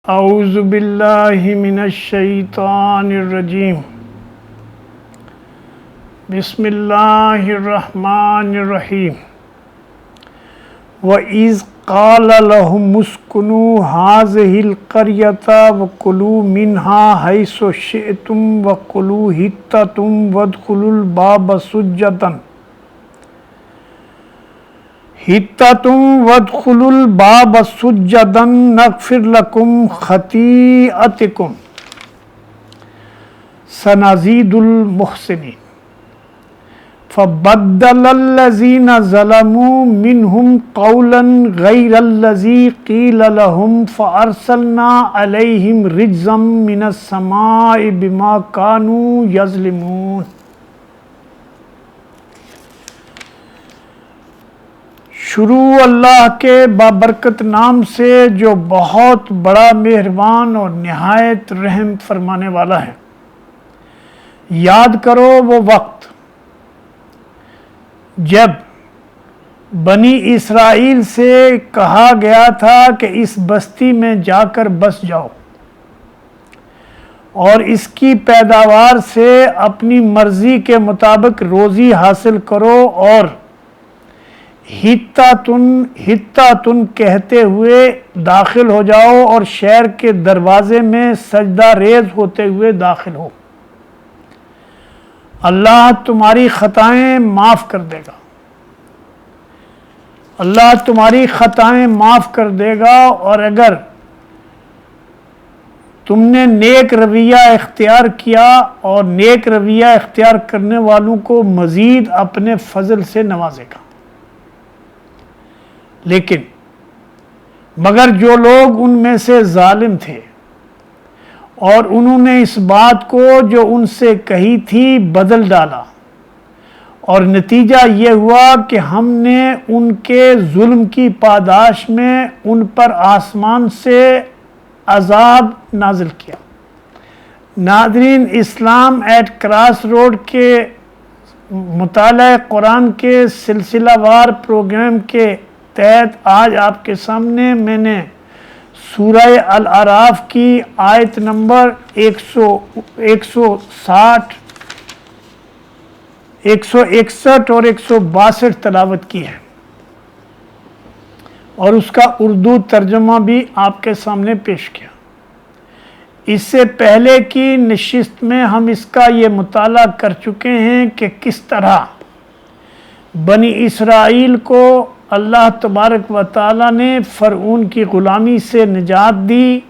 اعوذ باللہ من الشیطان الرجیم بسم اللہ الرحمن الرحیم وَإِذْ قَالَ لَهُمُ اسْكُنُوا هَٰذِهِ الْقَرْيَةَ وَكُلُوا مِنْهَا حَيْثُ شِئْتُمْ وَقُولُوا حِطَّةٌ وَادْخُلُوا الْبَابَ سُجَّدًا نَغْفِرْ لَكُمْ خَطِيئَتِكُمْ سَنَزِيدُ الْمُحْسِنِينَ فَبَدَّلَ الَّذِينَ ظَلَمُوا مِنْهُمْ قَوْلًا غَيْرَ الَّذِي قِيلَ لَهُمْ فَأَرْسَلْنَا عَلَيْهِمْ رِجْزًا مِنَ السَّمَاءِ بِمَا كَانُوا يَظْلِمُونَ۔ شروع اللہ کے بابرکت نام سے جو بہت بڑا مہربان اور نہایت رحم فرمانے والا ہے۔ یاد کرو وہ وقت جب بنی اسرائیل سے کہا گیا تھا کہ اس بستی میں جا کر بس جاؤ اور اس کی پیداوار سے اپنی مرضی کے مطابق روزی حاصل کرو اور حطّۃ کہتے ہوئے داخل ہو جاؤ اور شہر کے دروازے میں سجدہ ریز ہوتے ہوئے داخل ہو، اللہ تمہاری خطائیں معاف کر دے گا۔ اللہ تمہاری خطائیں معاف کر دے گا، اور اگر تم نے نیک رویہ اختیار کیا اور نیک رویہ اختیار کرنے والوں کو مزید اپنے فضل سے نوازے گا۔ لیکن مگر جو لوگ ان میں سے ظالم تھے اور انہوں نے اس بات کو جو ان سے کہی تھی بدل ڈالا، اور نتیجہ یہ ہوا کہ ہم نے ان کے ظلم کی پاداش میں ان پر آسمان سے عذاب نازل کیا۔ ناظرین، اسلام ایٹ کراس روڈ کے مطالعہ قرآن کے سلسلہ وار پروگرام کے تحت آج آپ کے سامنے میں نے سورہ الاعراف کی آیت نمبر 160 161 اور 162 تلاوت کی ہے، اور اس کا اردو ترجمہ بھی آپ کے سامنے پیش کیا۔ اس سے پہلے کی نشست میں ہم اس کا یہ مطالعہ کر چکے ہیں کہ کس طرح بنی اسرائیل کو اللہ تبارک و تعالیٰ نے فرعون کی غلامی سے نجات دی۔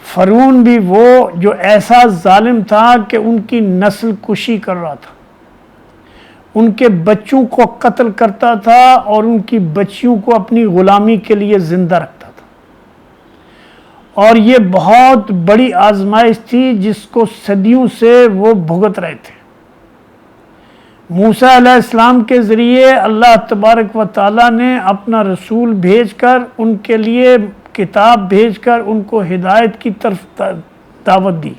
فرعون بھی وہ جو ایسا ظالم تھا کہ ان کی نسل کشی کر رہا تھا، ان کے بچوں کو قتل کرتا تھا اور ان کی بچیوں کو اپنی غلامی کے لیے زندہ رکھتا تھا، اور یہ بہت بڑی آزمائش تھی جس کو صدیوں سے وہ بھگت رہے تھے۔ موسیٰ علیہ السلام کے ذریعے اللہ تبارک و تعالیٰ نے اپنا رسول بھیج کر، ان کے لیے کتاب بھیج کر ان کو ہدایت کی طرف دعوت دی،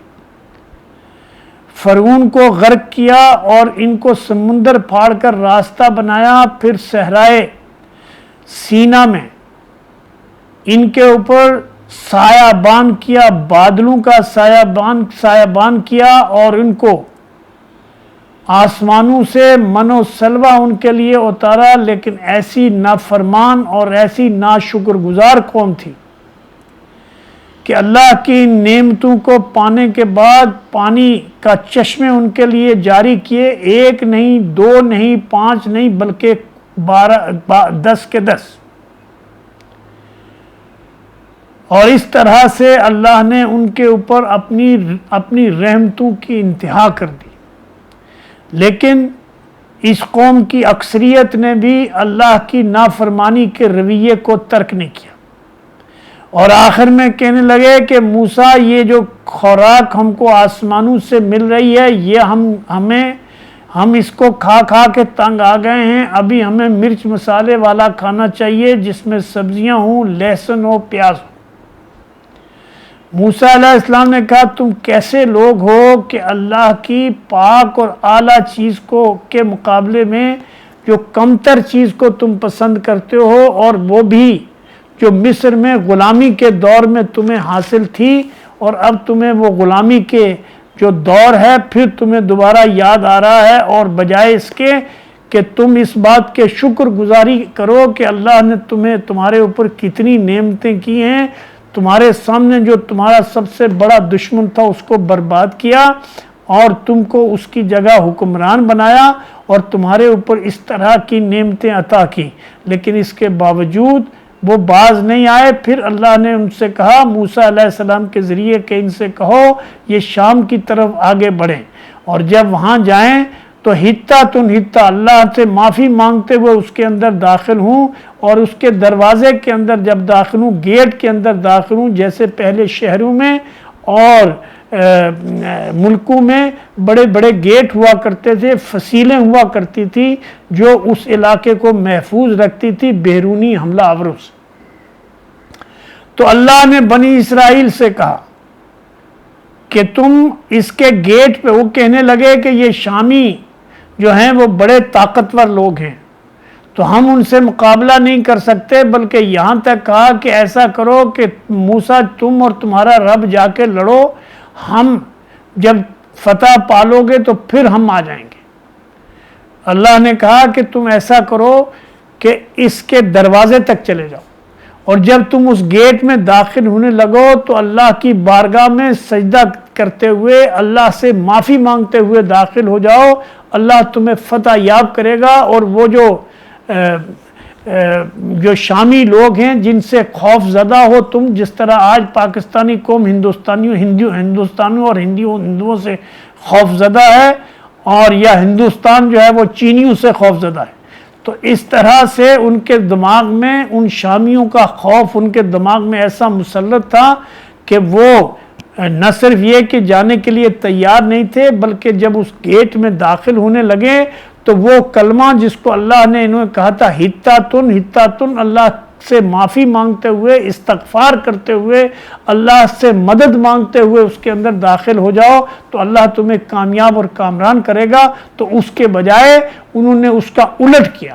فرعون کو غرق کیا اور ان کو سمندر پھاڑ کر راستہ بنایا، پھر صحرائے سینا میں ان کے اوپر سایہ بان کیا، بادلوں کا سایہ بان کیا، اور ان کو آسمانوں سے من و سلوہ ان کے لیے اتارا۔ لیکن ایسی نافرمان اور ایسی ناشکر گزار قوم تھی کہ اللہ کی نعمتوں کو پانے کے بعد پانی کا چشمے ان کے لیے جاری کیے، 1 نہیں، 2 نہیں، 5 نہیں، بلکہ 10 کے 10۔ اور اس طرح سے اللہ نے ان کے اوپر اپنی رحمتوں کی انتہا کر دی۔ لیکن اس قوم کی اکثریت نے بھی اللہ کی نافرمانی کے رویے کو ترک نہیں کیا، اور آخر میں کہنے لگے کہ موسیٰ، یہ جو خوراک ہم کو آسمانوں سے مل رہی ہے، یہ ہم اس کو کھا کھا کے تنگ آ گئے ہیں، ابھی ہمیں مرچ مسالے والا کھانا چاہیے جس میں سبزیاں ہوں، لہسن ہو، پیاز ہو۔ موسیٰ علیہ السلام نے کہا، تم کیسے لوگ ہو کہ اللہ کی پاک اور اعلیٰ چیز کے مقابلے میں جو کمتر چیز کو تم پسند کرتے ہو، اور وہ بھی جو مصر میں غلامی کے دور میں تمہیں حاصل تھی، اور اب تمہیں وہ غلامی کے جو دور ہے پھر تمہیں دوبارہ یاد آ رہا ہے، اور بجائے اس کے کہ تم اس بات کے شکر گزاری کرو کہ اللہ نے تمہارے اوپر کتنی نعمتیں کی ہیں، تمہارے سامنے جو تمہارا سب سے بڑا دشمن تھا اس کو برباد کیا اور تم کو اس کی جگہ حکمران بنایا اور تمہارے اوپر اس طرح کی نعمتیں عطا کی، لیکن اس کے باوجود وہ باز نہیں آئے۔ پھر اللہ نے ان سے کہا موسیٰ علیہ السلام کے ذریعے کہ ان سے کہو یہ شام کی طرف آگے بڑھیں، اور جب وہاں جائیں تو حتہ اللہ سے معافی مانگتے ہوئے اس کے اندر داخل ہوں، اور اس کے دروازے کے اندر جب داخل ہوں، گیٹ کے اندر داخل ہوں، جیسے پہلے شہروں میں اور ملکوں میں بڑے بڑے گیٹ ہوا کرتے تھے، فصیلیں ہوا کرتی تھی جو اس علاقے کو محفوظ رکھتی تھی بیرونی حملہ آوروں سے۔ تو اللہ نے بنی اسرائیل سے کہا کہ تم اس کے گیٹ پہ، وہ کہنے لگے کہ یہ شامی جو ہیں وہ بڑے طاقتور لوگ ہیں تو ہم ان سے مقابلہ نہیں کر سکتے، بلکہ یہاں تک کہا کہ ایسا کرو کہ موسیٰ تم اور تمہارا رب جا کے لڑو، ہم جب فتح پالو گے تو پھر ہم آ جائیں گے۔ اللہ نے کہا کہ تم ایسا کرو کہ اس کے دروازے تک چلے جاؤ، اور جب تم اس گیٹ میں داخل ہونے لگو تو اللہ کی بارگاہ میں سجدہ کرتے ہوئے اللہ سے معافی مانگتے ہوئے داخل ہو جاؤ، اللہ تمہیں فتح یاب کرے گا، اور وہ جو شامی لوگ ہیں جن سے خوف زدہ ہو تم، جس طرح آج پاکستانی قوم ہندوستانیوں اور ہندوؤں سے خوف زدہ ہے، اور یا ہندوستان جو ہے وہ چینیوں سے خوف زدہ ہے، تو اس طرح سے ان کے دماغ میں ان شامیوں کا خوف ان کے دماغ میں ایسا مسلط تھا کہ وہ نہ صرف یہ کہ جانے کے لیے تیار نہیں تھے، بلکہ جب اس گیٹ میں داخل ہونے لگے تو وہ کلمہ جس کو اللہ نے انہوں نے کہا تھا حتّاتن، اللہ سے معافی مانگتے ہوئے، استغفار کرتے ہوئے، اللہ سے مدد مانگتے ہوئے اس کے اندر داخل ہو جاؤ تو اللہ تمہیں کامیاب اور کامران کرے گا، تو اس کے بجائے انہوں نے اس کا الٹ کیا،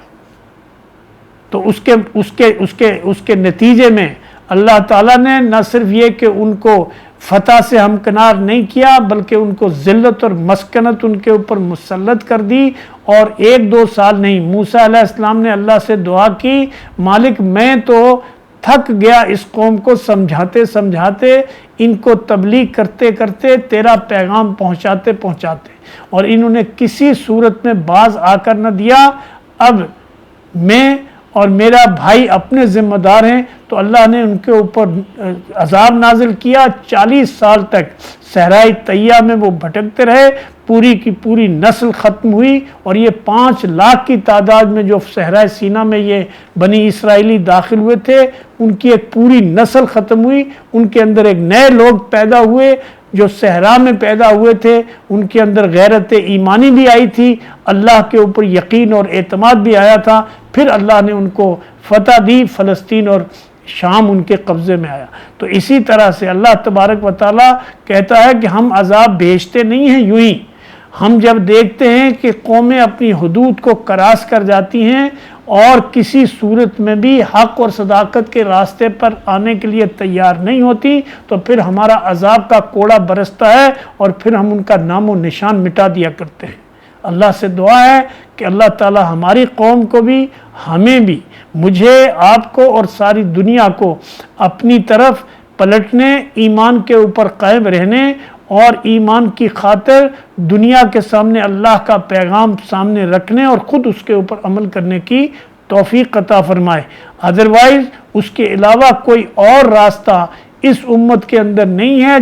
تو اس کے نتیجے میں اللہ تعالیٰ نے نہ صرف یہ کہ ان کو فتح سے ہمکنار نہیں کیا، بلکہ ان کو ذلت اور مسکنت ان کے اوپر مسلط کر دی، اور 1-2 سال نہیں، موسیٰ علیہ السلام نے اللہ سے دعا کی مالک میں تو تھک گیا اس قوم کو سمجھاتے سمجھاتے، ان کو تبلیغ کرتے کرتے، تیرا پیغام پہنچاتے پہنچاتے، اور انہوں نے کسی صورت میں باز آ کر نہ دیا، اب میں اور میرا بھائی اپنے ذمہ دار ہیں، تو اللہ نے ان کے اوپر عذاب نازل کیا، 40 سال تک صحرائے طیہ میں وہ بھٹکتے رہے، پوری کی پوری نسل ختم ہوئی، اور یہ 5 لاکھ کی تعداد میں جو صحرائے سینا میں یہ بنی اسرائیلی داخل ہوئے تھے، ان کی ایک پوری نسل ختم ہوئی، ان کے اندر ایک نئے لوگ پیدا ہوئے جو صحرا میں پیدا ہوئے تھے، ان کے اندر غیرت ایمانی بھی آئی تھی، اللہ کے اوپر یقین اور اعتماد بھی آیا تھا، پھر اللہ نے ان کو فتح دی، فلسطین اور شام ان کے قبضے میں آیا۔ تو اسی طرح سے اللہ تبارک و تعالیٰ کہتا ہے کہ ہم عذاب بھیجتے نہیں ہیں یوں ہی، ہم جب دیکھتے ہیں کہ قومیں اپنی حدود کو کراس کر جاتی ہیں اور کسی صورت میں بھی حق اور صداقت کے راستے پر آنے کے لیے تیار نہیں ہوتی، تو پھر ہمارا عذاب کا کوڑا برستا ہے اور پھر ہم ان کا نام و نشان مٹا دیا کرتے ہیں۔ اللہ سے دعا ہے کہ اللہ تعالی ہماری قوم کو بھی، ہمیں بھی، مجھے، آپ کو اور ساری دنیا کو اپنی طرف پلٹنے، ایمان کے اوپر قائم رہنے اور ایمان کی خاطر دنیا کے سامنے اللہ کا پیغام سامنے رکھنے اور خود اس کے اوپر عمل کرنے کی توفیق عطا فرمائے۔ ادروائز اس کے علاوہ کوئی اور راستہ اس امت کے اندر نہیں ہے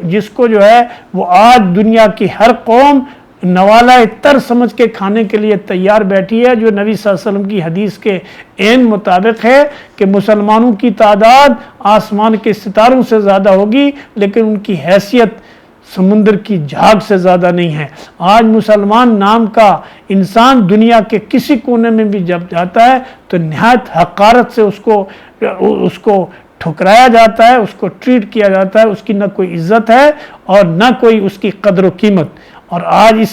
جس کو جو ہے وہ آج دنیا کی ہر قوم نوالہ تر سمجھ کے کھانے کے لیے تیار بیٹھی ہے، جو نبی صلی اللہ علیہ وسلم کی حدیث کے عین مطابق ہے کہ مسلمانوں کی تعداد آسمان کے ستاروں سے زیادہ ہوگی، لیکن ان کی حیثیت سمندر کی جھاگ سے زیادہ نہیں ہے۔ آج مسلمان نام کا انسان دنیا کے کسی کونے میں بھی جب جاتا ہے تو نہایت حقارت سے اس کو ٹھکرایا جاتا ہے، اس کو ٹریٹ کیا جاتا ہے، اس کی نہ کوئی عزت ہے اور نہ کوئی اس کی قدر و قیمت۔ اور آج اس